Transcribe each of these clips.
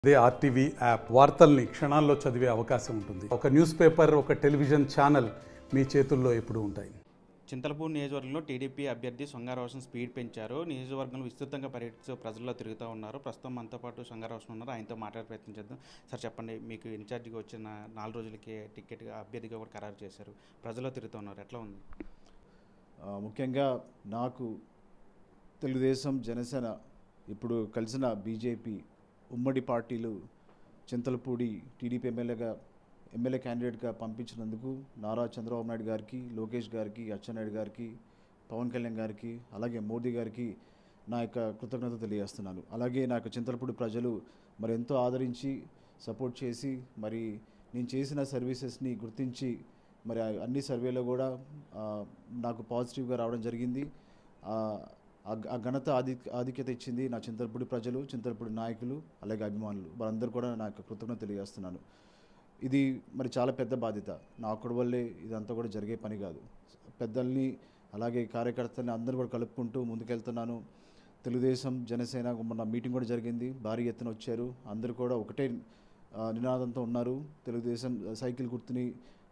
అదే RTV app వార్తల్ని క్షణాల్లో చదివే అవకాశం ఉంటుంది. ఒక న్యూస్ పేపర్, ఒక టెలివిజన్ ఛానల్ మీ చేతుల్లో ఎప్పుడూ ఉంటాయి. చింతలపూడి నియోజకవర్గంలో టీడీపీ అభ్యర్థి సొంగారోషన్ స్పీడ్ పెంచారు. నియోజకవర్గంలో విస్తృతంగా పర్యటిస్తూ ప్రజల్లో తిరుగుతూ ఉన్నారు. ప్రస్తుతం మనతో పాటు సొంగారోషన్ ఉన్నారు. ఆయనతో మాట్లాడే ప్రయత్నం చేద్దాం. సార్ చెప్పండి, మీకు ఇన్ఛార్జిగా వచ్చిన 4 రోజులకే టికెట్గా అభ్యర్థిగా కూడా ఖరారు చేశారు. ప్రజల్లో తిరుగుతూ ఉన్నారు, ఎట్లా ఉంది? ముఖ్యంగా నాకు తెలుగుదేశం, జనసేన ఇప్పుడు కలిసిన బీజేపీ ఉమ్మడి పార్టీలు చింతలపూడి టీడీపీ ఎమ్మెల్యే క్యాండిడేట్గా పంపించినందుకు నారా చంద్రబాబు నాయుడు గారికి, లోకేష్ గారికి, అచ్చెన్నాయుడు గారికి, పవన్ కళ్యాణ్ గారికి, అలాగే మోదీ గారికి నా యొక్క కృతజ్ఞత తెలియజేస్తున్నాను. అలాగే నాకు చింతలపూడి ప్రజలు మరి ఎంతో ఆదరించి సపోర్ట్ చేసి మరి నేను చేసిన సర్వీసెస్ని గుర్తించి మరి అన్ని సర్వేలో కూడా నాకు పాజిటివ్గా రావడం జరిగింది. ఆ ఘనత ఆధిక్యత ఇచ్చింది నా చింతలపూడి ప్రజలు, చింతలపూడి నాయకులు, అలాగే అభిమానులు, వారందరూ కూడా నాకు కృతజ్ఞత తెలియజేస్తున్నాను. ఇది మరి చాలా పెద్ద బాధ్యత. నా ఒక్కడి వల్లే ఇదంతా కూడా జరిగే పని కాదు. పెద్దల్ని అలాగే కార్యకర్తల్ని అందరూ కూడా కలుపుకుంటూ ముందుకెళ్తున్నాను. తెలుగుదేశం, జనసేన మొన్న మీటింగ్ కూడా జరిగింది, భారీ ఎత్తున వచ్చారు. అందరూ కూడా ఒకటే నినాదంతో ఉన్నారు, తెలుగుదేశం సైకిల్ గుర్తుని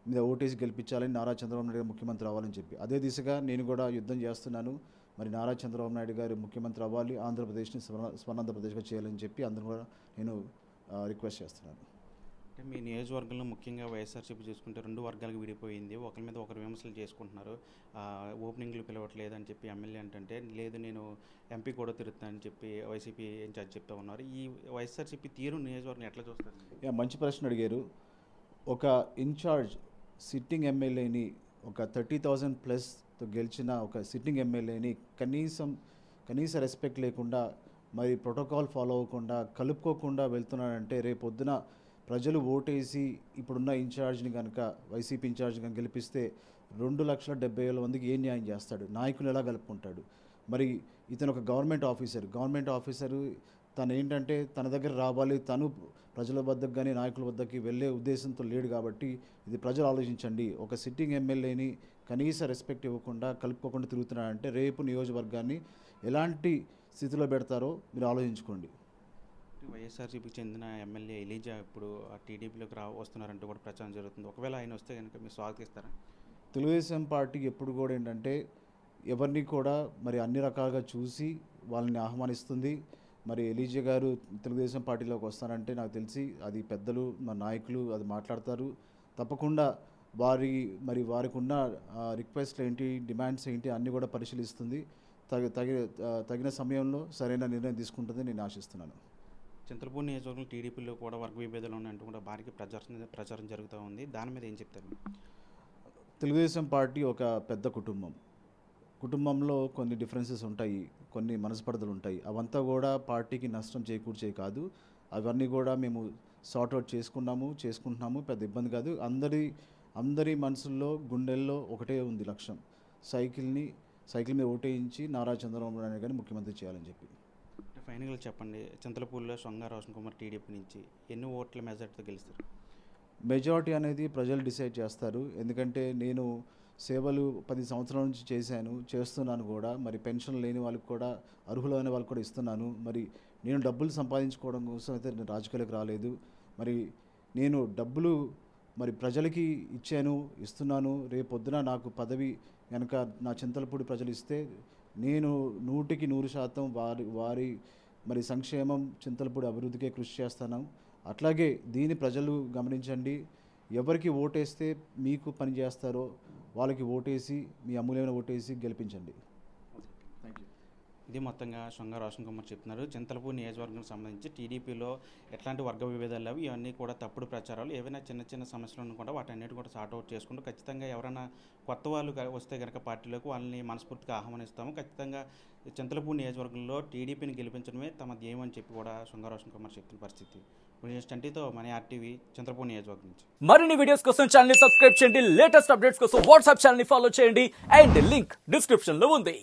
మీద ఓటేసి గెలిపించాలని, నారా చంద్రబాబు నాయుడు గారు ముఖ్యమంత్రి అవ్వాలని చెప్పి. అదే దిశగా నేను కూడా యుద్ధం చేస్తున్నాను. మరి నారా చంద్రబాబు నాయుడు గారు ముఖ్యమంత్రి అవ్వాలి, ఆంధ్రప్రదేశ్ని స్వర్ణాంధ్రప్రదేశ్గా చేయాలని చెప్పి అందరూ కూడా నేను రిక్వెస్ట్ చేస్తున్నాను. అంటే మీ నియోజకవర్గంలో ముఖ్యంగా వైఎస్ఆర్సీపీ చూసుకుంటే 2 వర్గాలకు విడిపోయింది. ఒకరి మీద ఒకరు విమర్శలు చేసుకుంటున్నారు. ఓపెనింగ్లు పిలవట్లేదని చెప్పి ఎమ్మెల్యే అంటే, లేదు నేను ఎంపీ కూడా తిరుగుతానని చెప్పి వైసీపీ ఇన్ఛార్జ్ చెప్తా ఉన్నారు. ఈ వైఎస్ఆర్సీపీ తీరు నియోజకవర్గం ఎట్లా చూస్తారు? మంచి ప్రశ్న అడిగారు. ఒక ఇన్ఛార్జ్ సిట్టింగ్ ఎమ్మెల్యేని, ఒక 30,000 ప్లస్తో గెలిచిన ఒక సిట్టింగ్ ఎమ్మెల్యేని కనీస రెస్పెక్ట్ లేకుండా, మరి ప్రోటోకాల్ ఫాలో అవ్వకుండా, కలుపుకోకుండా వెళ్తున్నాడంటే రేపు పొద్దున ప్రజలు ఓటేసి ఇప్పుడున్న ఇన్ఛార్జ్ని కనుక, వైసీపీ ఇన్ఛార్జ్ని కనుక గెలిపిస్తే 2,70,000 మందికి ఏ న్యాయం చేస్తాడు? నాయకులు ఎలా కలుపుకుంటాడు? మరి ఇతను ఒక గవర్నమెంట్ ఆఫీసరు తను ఏంటంటే తన దగ్గర రావాలి, తను ప్రజల వద్దకు కానీ నాయకుల వద్దకి వెళ్ళే ఉద్దేశంతో లేడు. కాబట్టి ఇది ప్రజలు ఆలోచించండి. ఒక సిట్టింగ్ ఎమ్మెల్యేని కనీస రెస్పెక్ట్ ఇవ్వకుండా, కలుపుకోకుండా తిరుగుతున్నాడంటే రేపు నియోజకవర్గాన్ని ఎలాంటి స్థితిలో పెడతారో మీరు ఆలోచించుకోండి. వైఎస్ఆర్సీపీకి చెందిన ఎమ్మెల్యే ఎలీజా ఇప్పుడు టీడీపీలోకి వస్తున్నారంటూ కూడా ప్రచారం జరుగుతుంది. ఒకవేళ ఆయన వస్తే కనుక మీరు స్వాగతిస్తారా? తెలుగుదేశం పార్టీ ఎప్పుడు కూడా ఏంటంటే ఎవరిని కూడా మరి అన్ని రకాలుగా చూసి వాళ్ళని ఆహ్వానిస్తుంది. మరి ఎలీజా గారు తెలుగుదేశం పార్టీలోకి వస్తారంటే నాకు తెలిసి అది పెద్దలు, మా నాయకులు అది మాట్లాడతారు. తప్పకుండా వారికి ఉన్న రిక్వెస్ట్లు ఏంటి, డిమాండ్స్ ఏంటి అన్నీ కూడా పరిశీలిస్తుంది. తగిన సమయంలో సరైన నిర్ణయం తీసుకుంటుందని నేను ఆశిస్తున్నాను. చింతలపూడి నియోజకవర్గంలో టీడీపీలో కూడా వర్గ విభేదాలు ఉన్నాయంటూ కూడా భారీ ప్రచారం జరుగుతూ ఉంది. దాని మీద ఏం చెప్తారు? తెలుగుదేశం పార్టీ ఒక పెద్ద కుటుంబంలో కొన్ని డిఫరెన్సెస్ ఉంటాయి, కొన్ని మనస్పర్ధలు ఉంటాయి. అవంతా కూడా పార్టీకి నష్టం చేకూర్చే కాదు. అవన్నీ కూడా మేము సార్ట్అవుట్ చేసుకుంటున్నాము. పెద్ద ఇబ్బంది కాదు. అందరి మనసుల్లో, గుండెల్లో ఒకటే ఉంది లక్ష్యం, సైకిల్ మీద ఓటేయించి నారా చంద్రబాబు నాయుడు గారిని ముఖ్యమంత్రి చేయాలని చెప్పి. ఫైనల్గా చెప్పండి, చింతలపూడిలో సొంగారోషన్ కుమార్ టీడీపీ నుంచి ఎన్ని ఓట్ల మెజార్టీతో గెలుస్తారు? మెజారిటీ అనేది ప్రజలు డిసైడ్ చేస్తారు. ఎందుకంటే నేను సేవలు 10 సంవత్సరాల నుంచి చేస్తున్నాను కూడా. మరి పెన్షన్ లేని వాళ్ళకి కూడా, అర్హులైన వాళ్ళకి కూడా ఇస్తున్నాను. మరి నేను డబ్బులు సంపాదించుకోవడం కోసం అయితే నేను రాజకీయాలకు రాలేదు. మరి నేను డబ్బులు మరి ప్రజలకి ఇస్తున్నాను. రేపు పొద్దున నాకు పదవి కనుక నా చింతలపూడి ప్రజలు ఇస్తే నేను 100కి 100% వారి మరి సంక్షేమం, చింతలపూడి అభివృద్ధికే కృషి చేస్తాను. అట్లాగే దీన్ని ప్రజలు గమనించండి. ఎవరికి ఓటేస్తే మీకు పని చేస్తారో వాళ్ళకి ఓటేసి, మీ అమూల్యమైన ఓటేసి గెలిపించండి. Thank you. ఇది మొత్తంగా సొంగారోషన్ కుమార్ చెప్తున్నారు. చింతలపూడి నియోజకవర్గానికి సంబంధించి టీడీపీలో ఎట్లాంటి వర్గ విభేదాలు లేవు, ఇవన్నీ కూడా తప్పుడు ప్రచారాలు. ఏవైనా చిన్న సమస్యలు అనుకుంటే వాటన్నిటి కూడా సార్ట్అవుట్ చేసుకుంటూ ఖచ్చితంగా ఎవరైనా కొత్త వాళ్ళు వస్తే కనుక పార్టీలోకి వాళ్ళని మనస్ఫూర్తిగా ఆహ్వానిస్తాము. ఖచ్చితంగా చింతలపూడి నియోజకవర్గంలో టీడీపీని గెలిపించడమే తమ ధ్యేయం అని చెప్పి కూడా సొంగారోషన్ కుమార్ చెప్తున్న పరిస్థితి. స్టంటీతో మన ఆర్టీవీ చింతలపూడి నియోజకవర్గం నుంచి. మరిన్ని వీడియోస్ కోసం ఛానల్ ని సబ్స్క్రైబ్ చేయండి. లేటెస్ట్ అప్డేట్స్ కోసం వాట్సాప్ ఛానల్ ని ఫాలో చేయండి. అండ్ లింక్ డిస్క్రిప్షన్ లో ఉంది.